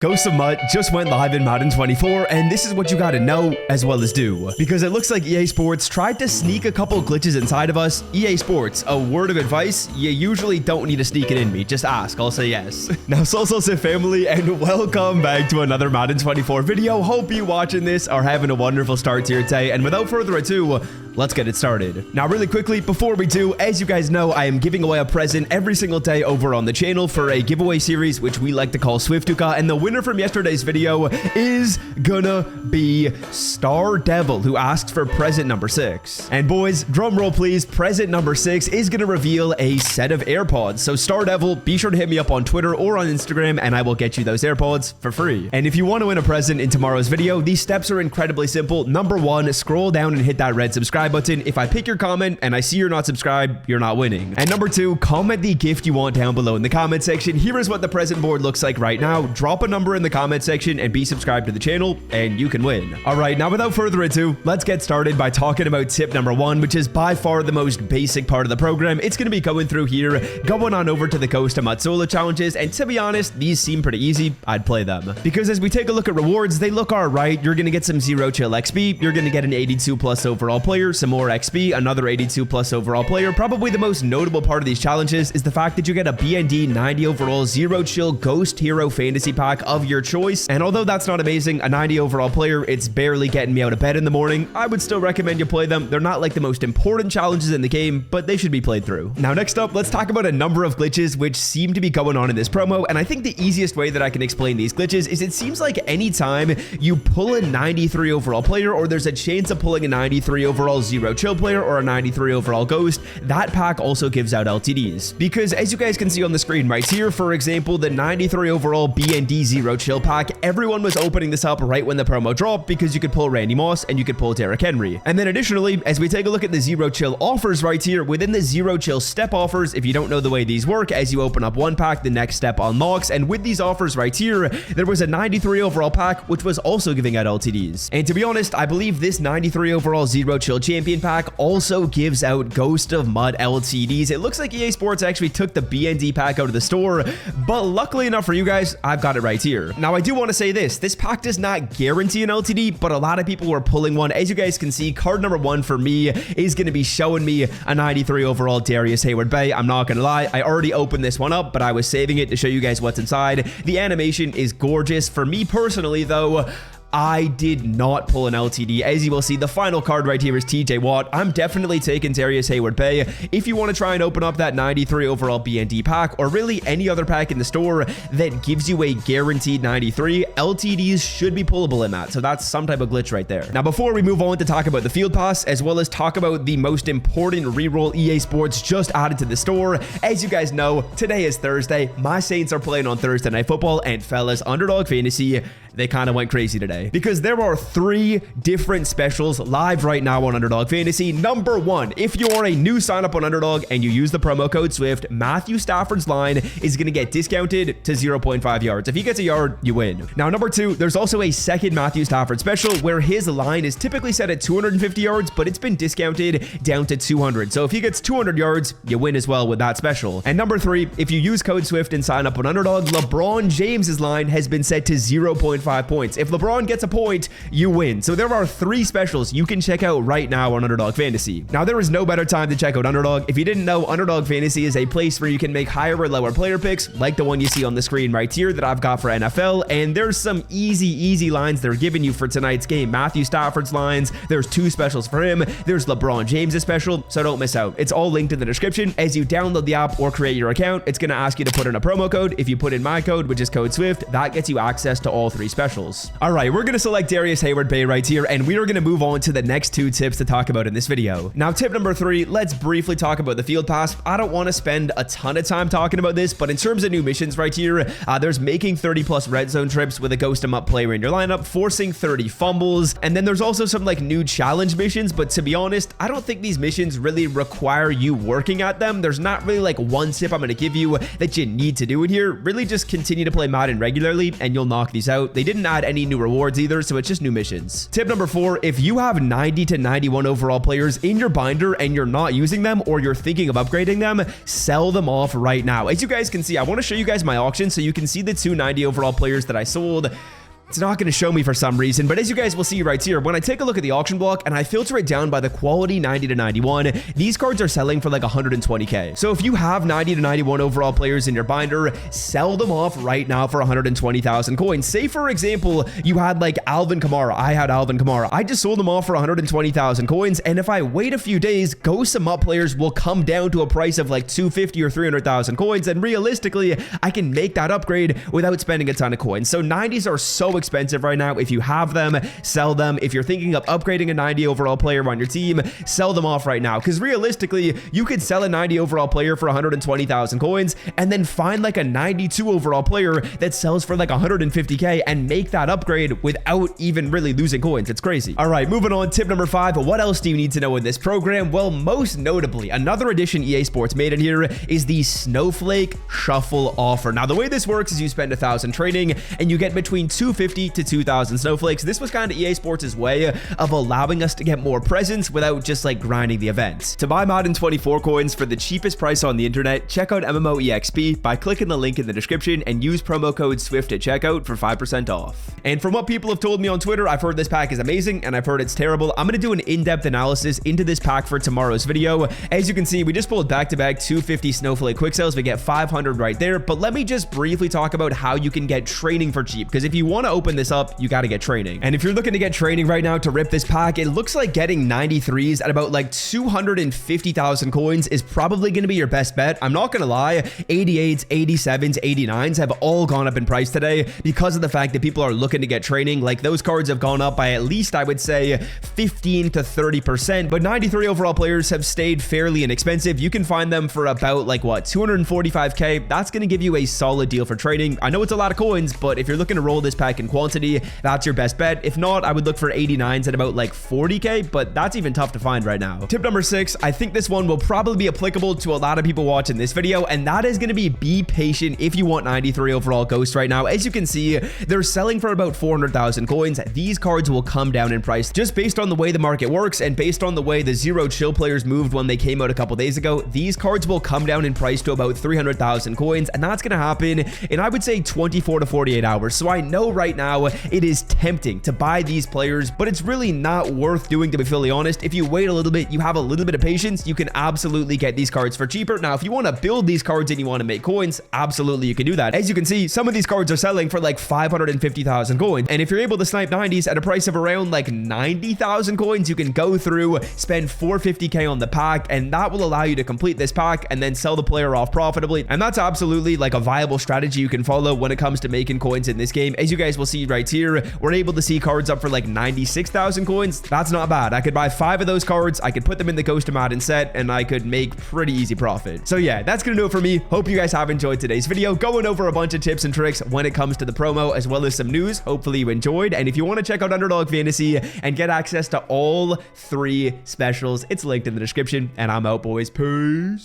Ghost of MUT just went live in Madden 24, and this is what you gotta know as well as do. Because it looks like EA Sports tried to sneak a couple glitches inside of us. EA Sports, a word of advice, you usually don't need to sneak it in me. Just ask, I'll say yes. Now, Salsa family, and welcome back to another Madden 24 video. Hope you watching this are having a wonderful start to your day, and without further ado, let's get it started. Now, really quickly, before we do, as you guys know, I am giving away a present every single day over on the channel for a giveaway series, which we like to call Swiftuka, and the winner from yesterday's video is gonna be Star Devil, who asked for present number 6. And boys, drum roll please, present number 6 is gonna reveal a set of AirPods. So Star Devil, be sure to hit me up on Twitter or on Instagram, and I will get you those AirPods for free. And if you want to win a present in tomorrow's video, these steps are incredibly simple. Number 1, scroll down and hit that red subscribe button. If I pick your comment and I see you're not subscribed, you're not winning. And number 2, comment the gift you want down below in the comment section. Here is what the present board looks like right now. Drop a number in the comment section and be subscribed to the channel and you can win. All right, now without further ado, let's get started by talking about tip number 1, which is by far the most basic part of the program. It's going to be going through here, going on over to the Ghost of MUT solo challenges, and to be honest, these seem pretty easy. I'd play them. Because as we take a look at rewards, they look all right. You're going to get some 0 chill XP, you're going to get an 82 plus overall player, some more XP, another 82 plus overall player. Probably the most notable part of these challenges is the fact that you get a BND 90 overall 0 chill Ghost Hero fantasy pack of your choice. And although that's not amazing, a 90 overall player, it's barely getting me out of bed in the morning. I would still recommend you play them. They're not like the most important challenges in the game, but they should be played through. Now, next up, let's talk about a number of glitches which seem to be going on in this promo. And I think the easiest way that I can explain these glitches is it seems like anytime you pull a 93 overall player, or there's a chance of pulling a 93 overall 0 chill player or a 93 overall ghost, that pack also gives out LTDs. Because as you guys can see on the screen right here, for example, the 93 overall BND 0 chill pack, everyone was opening this up right when the promo dropped because you could pull Randy Moss and you could pull Derrick Henry. And then additionally, as we take a look at the 0 chill offers right here, within the 0 chill step offers, if you don't know the way these work, as you open up one pack, the next step unlocks. And with these offers right here, there was a 93 overall pack, which was also giving out LTDs. And to be honest, I believe this 93 overall 0 chill champion pack also gives out Ghost of MUT LTDs. It looks like EA Sports actually took the BND pack out of the store, but luckily enough for you guys, I've got it right here. Now, I do want to say this pack does not guarantee an LTD, but a lot of people were pulling one. As you guys can see, card number 1 for me is going to be showing me a 93 overall Darius Hayward-Bay. I'm not going to lie, I already opened this one up, but I was saving it to show you guys what's inside. The animation is gorgeous. For me personally, though, I did not pull an LTD. As you will see, the final card right here is TJ Watt. I'm definitely taking Darius Hayward-Bay. If you want to try and open up that 93 overall BND pack, or really any other pack in the store that gives you a guaranteed 93, LTDs should be pullable in that. So that's some type of glitch right there. Now, before we move on to talk about the field pass, as well as talk about the most important reroll EA Sports just added to the store, as you guys know, today is Thursday. My Saints are playing on Thursday Night Football, and fellas, Underdog Fantasy, they kind of went crazy today because there are 3 different specials live right now on Underdog Fantasy. Number 1, if you are a new sign up on Underdog and you use the promo code SWIFT, Matthew Stafford's line is going to get discounted to 0.5 yards. If he gets a yard, you win. Now, number 2, there's also a second Matthew Stafford special where his line is typically set at 250 yards, but it's been discounted down to 200. So if he gets 200 yards, you win as well with that special. And number 3, if you use code SWIFT and sign up on Underdog, LeBron James's line has been set to 0.5 points. If LeBron gets a point, you win. So there are 3 specials you can check out right now on Underdog Fantasy. Now, there is no better time to check out Underdog. If you didn't know, Underdog Fantasy is a place where you can make higher or lower player picks, like the one you see on the screen right here that I've got for NFL. And there's some easy lines they're giving you for tonight's game. Matthew Stafford's lines, there's 2 specials for him. There's LeBron James' special, so don't miss out. It's all linked in the description. As you download the app or create your account, it's going to ask you to put in a promo code. If you put in my code, which is code SWIFT, that gets you access to all 3 specials. All right, we're going to select Darius Hayward-Bay right here, and we are going to move on to the next 2 tips to talk about in this video. Now, tip number 3, let's briefly talk about the field pass. I don't want to spend a ton of time talking about this, but in terms of new missions right here, there's making 30 plus red zone trips with a Ghost of MUT player in your lineup, forcing 30 fumbles, and then there's also some like new challenge missions, but to be honest, I don't think these missions really require you working at them. There's not really like one tip I'm going to give you that you need to do it here. Really just continue to play Madden regularly and you'll knock these out. They didn't add any new rewards cards either, so it's just new missions. Tip number 4, if you have 90 to 91 overall players in your binder and you're not using them or you're thinking of upgrading them, sell them off right now. As you guys can see, I want to show you guys my auction so you can see the 290 overall players that I sold. It's not going to show me for some reason, but as you guys will see right here, when I take a look at the auction block and I filter it down by the quality 90 to 91, these cards are selling for like 120k. So if you have 90 to 91 overall players in your binder, sell them off right now for 120,000 coins. Say for example, you had like Alvin Kamara. I had Alvin Kamara. I just sold them off for 120,000 coins. And if I wait a few days, Ghost and MUT players will come down to a price of like 250 or 300,000 coins. And realistically, I can make that upgrade without spending a ton of coins. So 90s are so expensive right now. If you have them, sell them. If you're thinking of upgrading a 90 overall player on your team, sell them off right now, because realistically you could sell a 90 overall player for 120,000 coins and then find like a 92 overall player that sells for like 150k and make that upgrade without even really losing coins. It's crazy. All right, moving on. Tip number 5. What else do you need to know in this program? Well, most notably, another addition EA Sports made in here is the Snowflake Shuffle offer. Now, the way this works is you spend 1,000 trading and you get between 250 to 2,000 snowflakes. This was kind of EA Sports' way of allowing us to get more presents without just like grinding the events. To buy Madden 24 coins for the cheapest price on the internet, check out MMOEXP by clicking the link in the description and use promo code SWIFT at checkout for 5% off. And from what people have told me on Twitter, I've heard this pack is amazing and I've heard it's terrible. I'm going to do an in-depth analysis into this pack for tomorrow's video. As you can see, we just pulled back-to-back 250 snowflake quick sales. We get 500 right there, but let me just briefly talk about how you can get training for cheap, because if you want to open this up, you got to get training. And if you're looking to get training right now to rip this pack, it looks like getting 93s at about like 250,000 coins is probably going to be your best bet. I'm not going to lie, 88s, 87s, 89s have all gone up in price today because of the fact that people are looking to get training. Like those cards have gone up by at least, I would say, 15 to 30%, but 93 overall players have stayed fairly inexpensive. You can find them for about like what, 245k. That's going to give you a solid deal for training. I know it's a lot of coins, but if you're looking to roll this pack in quantity, that's your best bet. If not, I would look for 89s at about like 40k, but that's even tough to find right now. Tip number 6, I think this one will probably be applicable to a lot of people watching this video, and that is going to be patient if you want 93 overall Ghost right now. As you can see, they're selling for about 400,000 coins. These cards will come down in price just based on the way the market works and based on the way the Zero Chill players moved when they came out a couple days ago. These cards will come down in price to about 300,000 coins, and that's going to happen in, I would say, 24 to 48 hours. So I know right now it is tempting to buy these players, but it's really not worth doing, to be fully honest. If you wait a little bit, you have a little bit of patience, you can absolutely get these cards for cheaper. Now, if you want to build these cards and you want to make coins, absolutely you can do that. As you can see, some of these cards are selling for like 550,000 coins, and if you're able to snipe 90s at a price of around like 90,000 coins, you can go through, spend 450k on the pack, and that will allow you to complete this pack and then sell the player off profitably. And that's absolutely like a viable strategy you can follow when it comes to making coins in this game. As you guys will see right here, we're able to see cards up for like 96,000 coins. That's not bad. I could buy 5 of those cards, I could put them in the Ghost of Madden set, and I could make pretty easy profit. So yeah, that's gonna do it for me. Hope you guys have enjoyed today's video, going over a bunch of tips and tricks when it comes to the promo, as well as some news. Hopefully you enjoyed, and if you want to check out Underdog Fantasy and get access to all 3 specials, it's linked in the description, and I'm out, boys. Peace.